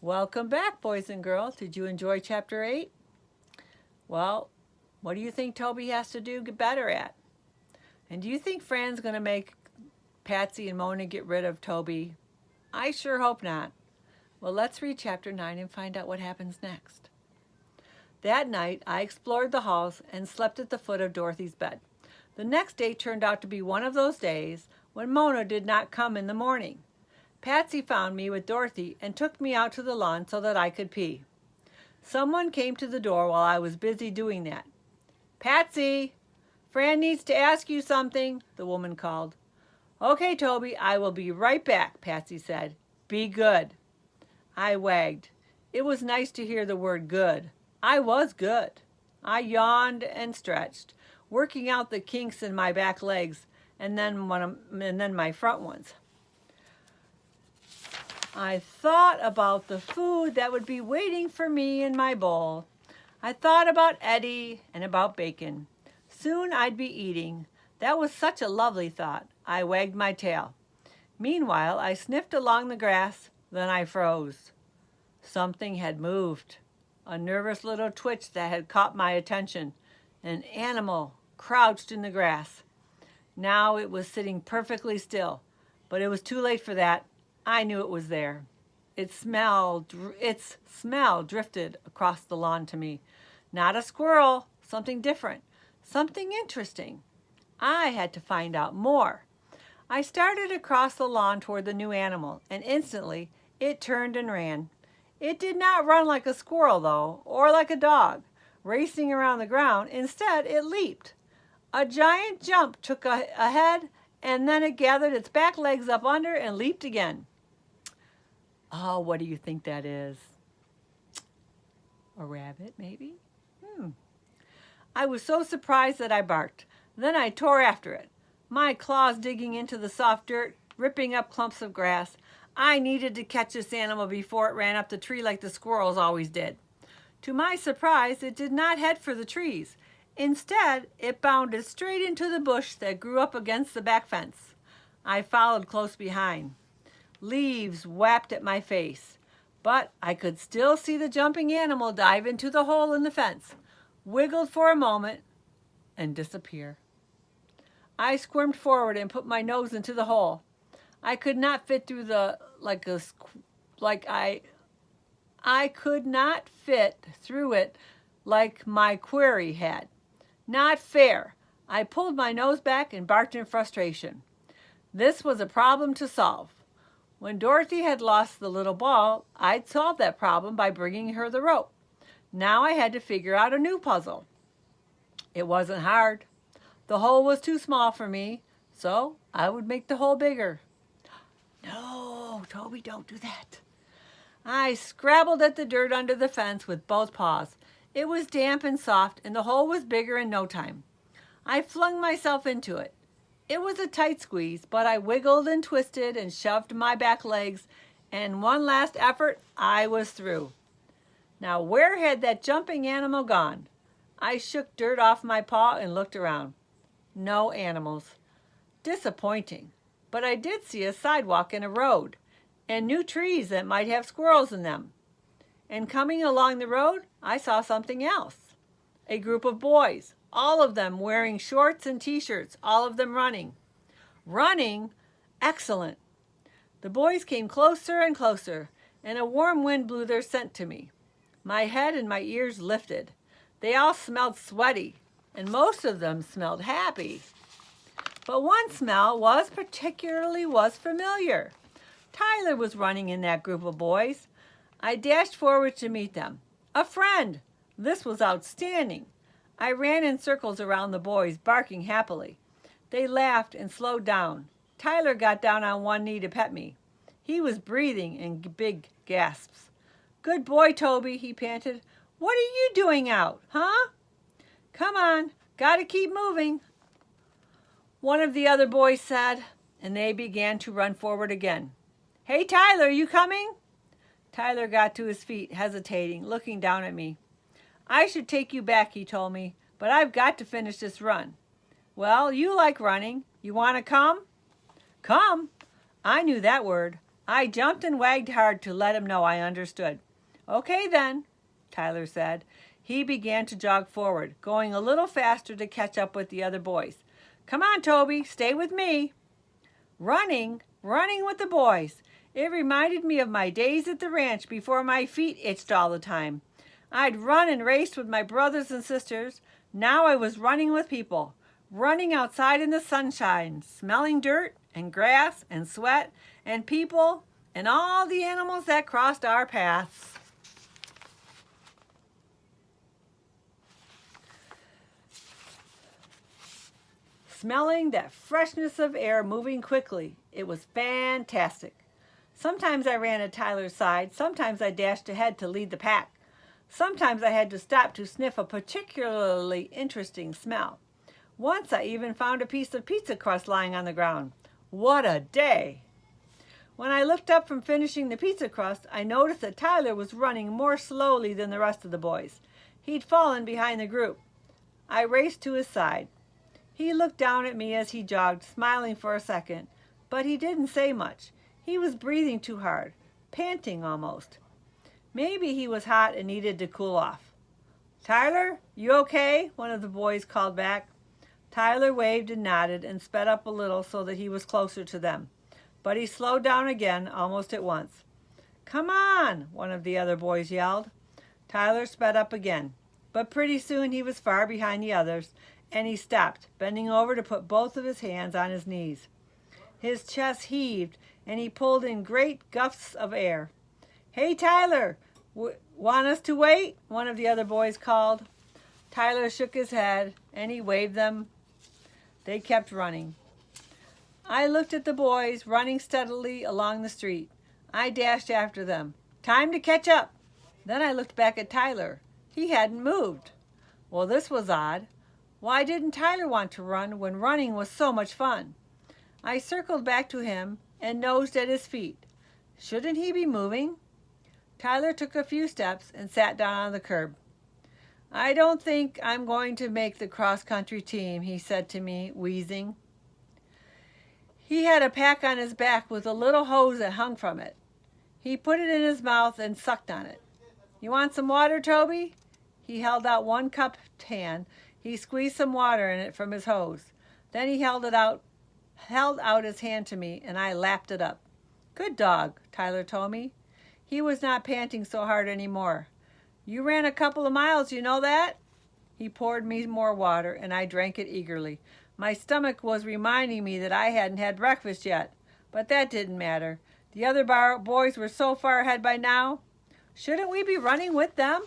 Welcome back, boys and girls. Did you enjoy Chapter 8? Well, what do you think Toby has to do get better at? And do you think Fran's going to make Patsy and Mona get rid of Toby? I sure hope not. Well, let's read Chapter 9 and find out what happens next. That night, I explored the halls and slept at the foot of Dorothy's bed. The next day turned out to be one of those days when Mona did not come in the morning. Patsy found me with Dorothy and took me out to the lawn so that I could pee. Someone came to the door while I was busy doing that. "Patsy, Fran needs to ask you something," the woman called. "Okay, Toby, I will be right back," Patsy said. "Be good." I wagged. It was nice to hear the word good. I was good. I yawned and stretched, working out the kinks in my back legs and then my front ones. I thought about the food that would be waiting for me in my bowl. I thought about Eddie and about bacon. Soon I'd be eating. That was such a lovely thought. I wagged my tail. Meanwhile, I sniffed along the grass, then I froze. Something had moved. A nervous little twitch that had caught my attention. An animal crouched in the grass. Now it was sitting perfectly still, but it was too late for that. I knew it was there. Its smell drifted across the lawn to me. Not a squirrel, something different, something interesting. I had to find out more. I started across the lawn toward the new animal, and instantly it turned and ran. It did not run like a squirrel, though, or like a dog, racing around the ground. Instead, it leaped. A giant jump took ahead, and then it gathered its back legs up under and leaped again. Oh, what do you think that is? A rabbit, maybe? I was so surprised that I barked. Then I tore after it, my claws digging into the soft dirt, ripping up clumps of grass. I needed to catch this animal before it ran up the tree like the squirrels always did. To my surprise, it did not head for the trees. Instead, it bounded straight into the bush that grew up against the back fence. I followed close behind. Leaves whapped at my face, but I could still see the jumping animal dive into the hole in the fence, wiggled for a moment, and disappear. I squirmed forward and put my nose into the hole. I could not fit through I could not fit through it like my quarry had. Not fair. I pulled my nose back and barked in frustration. This was a problem to solve. When Dorothy had lost the little ball, I'd solved that problem by bringing her the rope. Now I had to figure out a new puzzle. It wasn't hard. The hole was too small for me, so I would make the hole bigger. No, Toby, don't do that. I scrabbled at the dirt under the fence with both paws. It was damp and soft, and the hole was bigger in no time. I flung myself into it. It was a tight squeeze, but I wiggled and twisted and shoved my back legs, and one last effort, I was through. Now, where had that jumping animal gone? I shook dirt off my paw and looked around. No animals. Disappointing. But I did see a sidewalk and a road, and new trees that might have squirrels in them. And coming along the road, I saw something else. A group of boys, all of them wearing shorts and t-shirts, all of them running. Running? Excellent. The boys came closer and closer, and a warm wind blew their scent to me. My head and my ears lifted. They all smelled sweaty, and most of them smelled happy. But one smell was familiar. Tyler was running in that group of boys. I dashed forward to meet them. A friend! This was outstanding. I ran in circles around the boys, barking happily. They laughed and slowed down. Tyler got down on one knee to pet me. He was breathing in big gasps. "Good boy, Toby," he panted. "What are you doing out, huh?" "Come on, gotta keep moving," one of the other boys said, and they began to run forward again. "Hey, Tyler, you coming?" Tyler got to his feet, hesitating, looking down at me. "I should take you back," he told me, "but I've got to finish this run." "Well, you like running. You want to come?" Come? I knew that word. I jumped and wagged hard to let him know I understood. Okay then, Tyler said. He began to jog forward, going a little faster to catch up with the other boys. Come on, Toby, stay with me. Running with the boys. It reminded me of my days at the ranch before my feet itched all the time. I'd run and raced with my brothers and sisters. Now I was running with people, running outside in the sunshine, smelling dirt and grass and sweat and people and all the animals that crossed our paths. Smelling that freshness of air moving quickly, it was fantastic. Sometimes I ran at Tyler's side, sometimes I dashed ahead to lead the pack. Sometimes I had to stop to sniff a particularly interesting smell. Once I even found a piece of pizza crust lying on the ground. What a day! When I looked up from finishing the pizza crust, I noticed that Tyler was running more slowly than the rest of the boys. He'd fallen behind the group. I raced to his side. He looked down at me as he jogged, smiling for a second, but he didn't say much. He was breathing too hard, panting almost. Maybe he was hot and needed to cool off. Tyler, you okay? One of the boys called back. Tyler waved and nodded and sped up a little so that he was closer to them. But he slowed down again almost at once. Come on, one of the other boys yelled. Tyler sped up again, but pretty soon he was far behind the others, and he stopped, bending over to put both of his hands on his knees. His chest heaved, and he pulled in great gusts of air. Hey, Tyler, want us to wait? One of the other boys called. Tyler shook his head, and he waved them. They kept running. I looked at the boys running steadily along the street. I dashed after them. Time to catch up. Then I looked back at Tyler. He hadn't moved. Well, this was odd. Why didn't Tyler want to run when running was so much fun? I circled back to him and nosed at his feet. Shouldn't he be moving? Tyler took a few steps and sat down on the curb. I don't think I'm going to make the cross-country team, he said to me, wheezing. He had a pack on his back with a little hose that hung from it. He put it in his mouth and sucked on it. You want some water, Toby? He held out one cupped hand. He squeezed some water in it from his hose. Then he held out his hand to me, and I lapped it up. Good dog, Tyler told me. He was not panting so hard anymore. You ran a couple of miles, you know that? He poured me more water, and I drank it eagerly. My stomach was reminding me that I hadn't had breakfast yet, but that didn't matter. The other boys were so far ahead by now. Shouldn't we be running with them?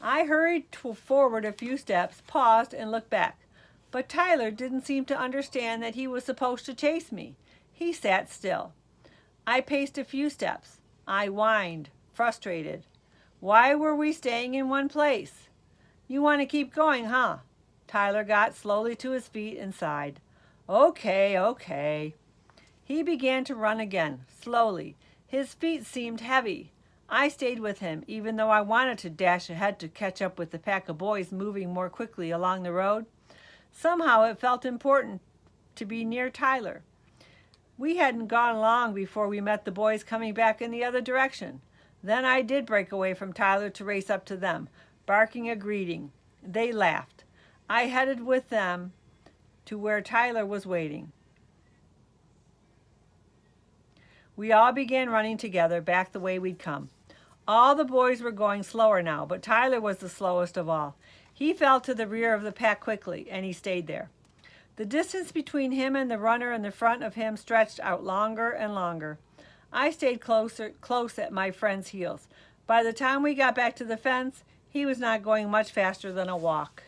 I hurried forward a few steps, paused, and looked back. But Tyler didn't seem to understand that he was supposed to chase me. He sat still. I paced a few steps. I whined, frustrated. Why were we staying in one place? You want to keep going, huh? Tyler got slowly to his feet and sighed. Okay. He began to run again, slowly. His feet seemed heavy. I stayed with him, even though I wanted to dash ahead to catch up with the pack of boys moving more quickly along the road. Somehow it felt important to be near Tyler. We hadn't gone long before we met the boys coming back in the other direction. Then I did break away from Tyler to race up to them, barking a greeting. They laughed. I headed with them to where Tyler was waiting. We all began running together back the way we'd come. All the boys were going slower now, but Tyler was the slowest of all. He fell to the rear of the pack quickly, and he stayed there. The distance between him and the runner in the front of him stretched out longer and longer. I stayed close at my friend's heels. By the time we got back to the fence, he was not going much faster than a walk.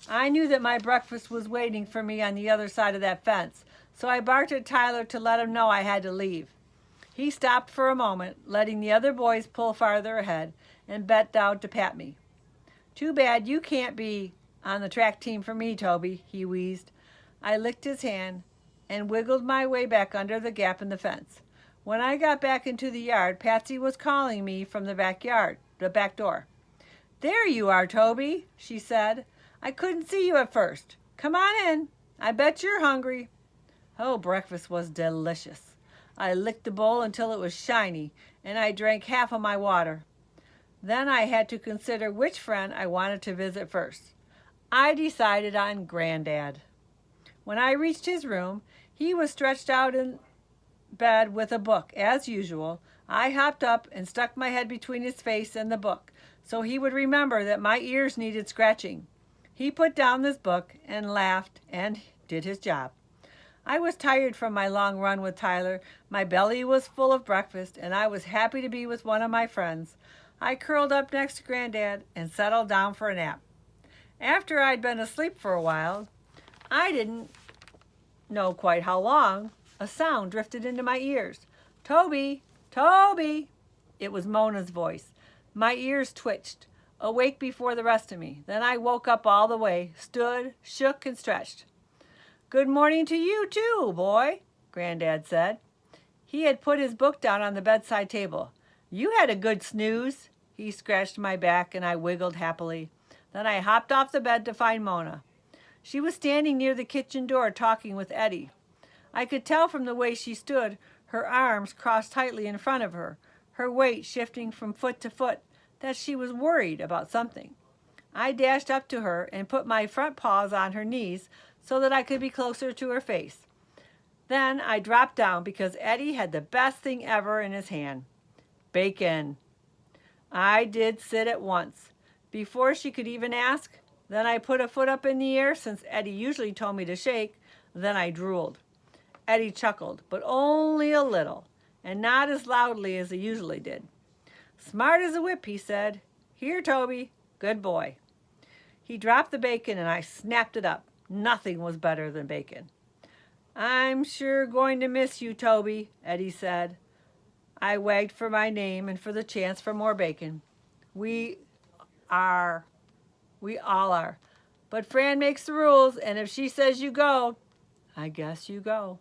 I knew that my breakfast was waiting for me on the other side of that fence, so I barked at Tyler to let him know I had to leave. He stopped for a moment, letting the other boys pull farther ahead, and bent down to pat me. Too bad you can't be on the track team for me, Toby, he wheezed. I licked his hand and wiggled my way back under the gap in the fence. When I got back into the yard, Patsy was calling me from the back door. There you are, Toby, she said. I couldn't see you at first. Come on in. I bet you're hungry. Oh, breakfast was delicious. I licked the bowl until it was shiny, and I drank half of my water. Then I had to consider which friend I wanted to visit first. I decided on Granddad. When I reached his room, he was stretched out in bed with a book. As usual, I hopped up and stuck my head between his face and the book, so he would remember that my ears needed scratching. He put down this book and laughed and did his job. I was tired from my long run with Tyler. My belly was full of breakfast, and I was happy to be with one of my friends. I curled up next to Granddad and settled down for a nap. After I'd been asleep for a while, I didn't know quite how long, a sound drifted into my ears. "Toby! Toby!" It was Mona's voice. My ears twitched, awake before the rest of me. Then I woke up all the way, stood, shook, and stretched. "Good morning to you, too, boy," Granddad said. He had put his book down on the bedside table. "You had a good snooze." He scratched my back, and I wiggled happily. Then I hopped off the bed to find Mona. She was standing near the kitchen door talking with Eddie. I could tell from the way she stood, her arms crossed tightly in front of her, her weight shifting from foot to foot, that she was worried about something. I dashed up to her and put my front paws on her knees so that I could be closer to her face. Then I dropped down because Eddie had the best thing ever in his hand. Bacon. I did sit at once. Before she could even ask, then I put a foot up in the air since Eddie usually told me to shake, then I drooled. Eddie chuckled, but only a little, and not as loudly as he usually did. "Smart as a whip," he said. "Here, Toby. Good boy." He dropped the bacon and I snapped it up. Nothing was better than bacon. "I'm sure going to miss you, Toby," Eddie said. I wagged for my name and for the chance for more bacon. We all are. But Fran makes the rules, and if she says you go, I guess you go.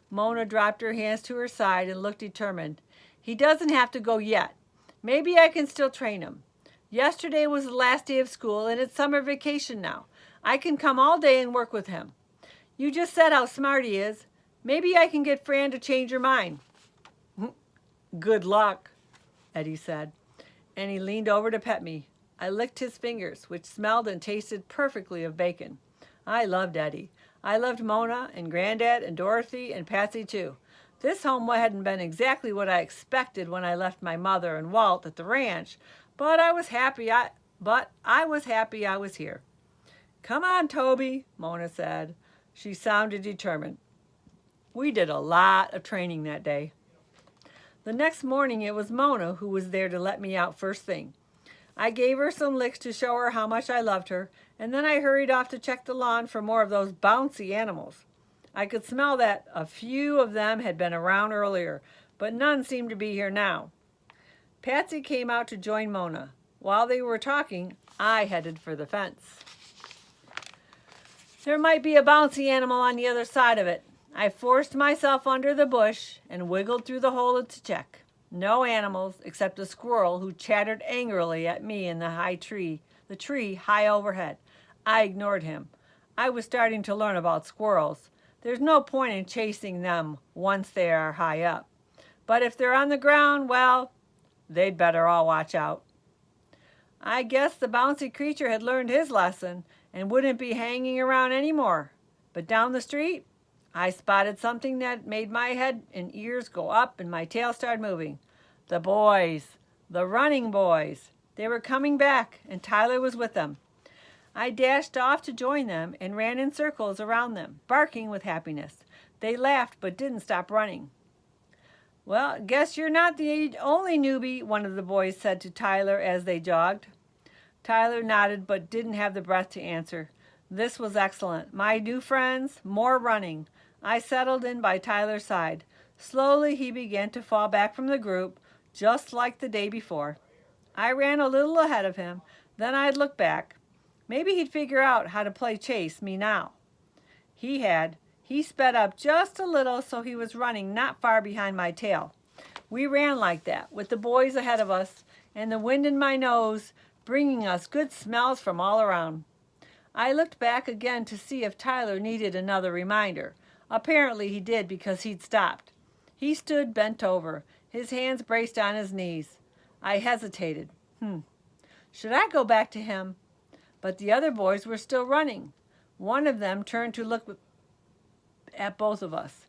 Mona dropped her hands to her side and looked determined. "He doesn't have to go yet. Maybe I can still train him. Yesterday was the last day of school, and it's summer vacation now. I can come all day and work with him. You just said how smart he is. Maybe I can get Fran to change her mind." "Good luck," Eddie said, and he leaned over to pet me. I licked his fingers, which smelled and tasted perfectly of bacon. I loved Eddie. I loved Mona and Granddad and Dorothy and Patsy too. This home hadn't been exactly what I expected when I left my mother and Walt at the ranch, but I was happy I was here. "Come on, Toby," Mona said. She sounded determined. We did a lot of training that day. The next morning it was Mona who was there to let me out first thing. I gave her some licks to show her how much I loved her, and then I hurried off to check the lawn for more of those bouncy animals. I could smell that a few of them had been around earlier, but none seemed to be here now. Patsy came out to join Mona. While they were talking, I headed for the fence. There might be a bouncy animal on the other side of it. I forced myself under the bush and wiggled through the hole to check. No animals except a squirrel who chattered angrily at me in the tree high overhead. I ignored him. I was starting to learn about squirrels. There's no point in chasing them once they are high up. But if they're on the ground, well, they'd better all watch out. I guess the bouncy creature had learned his lesson and wouldn't be hanging around anymore. But down the street, I spotted something that made my head and ears go up and my tail start moving. The boys, the running boys. They were coming back, and Tyler was with them. I dashed off to join them and ran in circles around them, barking with happiness. They laughed but didn't stop running. "Well, guess you're not the only newbie," one of the boys said to Tyler as they jogged. Tyler nodded but didn't have the breath to answer. This was excellent. My new friends, more running. I settled in by Tyler's side. Slowly he began to fall back from the group, just like the day before. I ran a little ahead of him, then I'd look back. Maybe he'd figure out how to play chase me now. He had. He sped up just a little so he was running not far behind my tail. We ran like that, with the boys ahead of us and the wind in my nose bringing us good smells from all around. I looked back again to see if Tyler needed another reminder. Apparently he did because he'd stopped. He stood bent over, his hands braced on his knees. I hesitated. Should I go back to him? But the other boys were still running. One of them turned to look at both of us.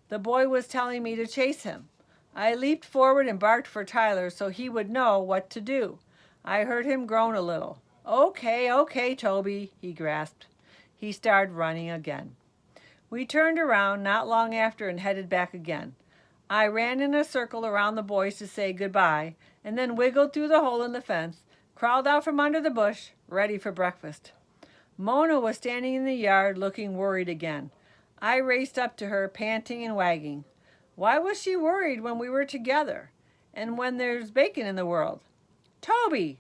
The boy was telling me to chase him. I leaped forward and barked for Tyler so he would know what to do. I heard him groan a little. Okay, Toby, he grasped. He started running again. We turned around not long after and headed back again. I ran in a circle around the boys to say goodbye, and then wiggled through the hole in the fence, crawled out from under the bush, ready for breakfast. Mona was standing in the yard looking worried again. I raced up to her, panting and wagging. Why was she worried when we were together, and when there's bacon in the world? Toby,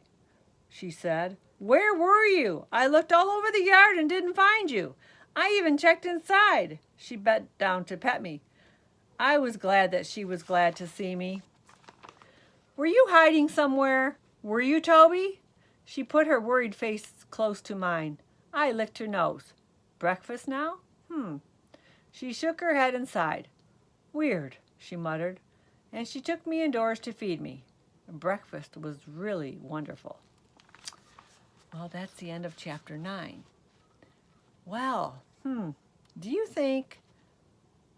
she said, where were you? I looked all over the yard and didn't find you. I even checked inside. She bent down to pet me. I was glad that she was glad to see me. Were you hiding somewhere? Were you, Toby? She put her worried face close to mine. I licked her nose. Breakfast now? She shook her head and sighed. Weird, she muttered, and she took me indoors to feed me. Breakfast was really wonderful. Well, that's the end of chapter 9. Well, do you think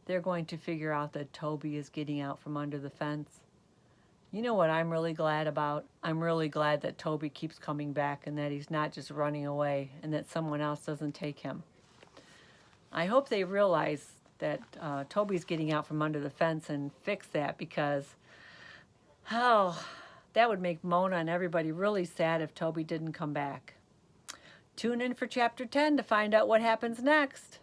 they're going to figure out that Toby is getting out from under the fence? You know what I'm really glad about? I'm really glad that Toby keeps coming back and that he's not just running away and that someone else doesn't take him. I hope they realize that Toby's getting out from under the fence and fix that, because, that would make Mona and everybody really sad if Toby didn't come back. Tune in for chapter 10 to find out what happens next.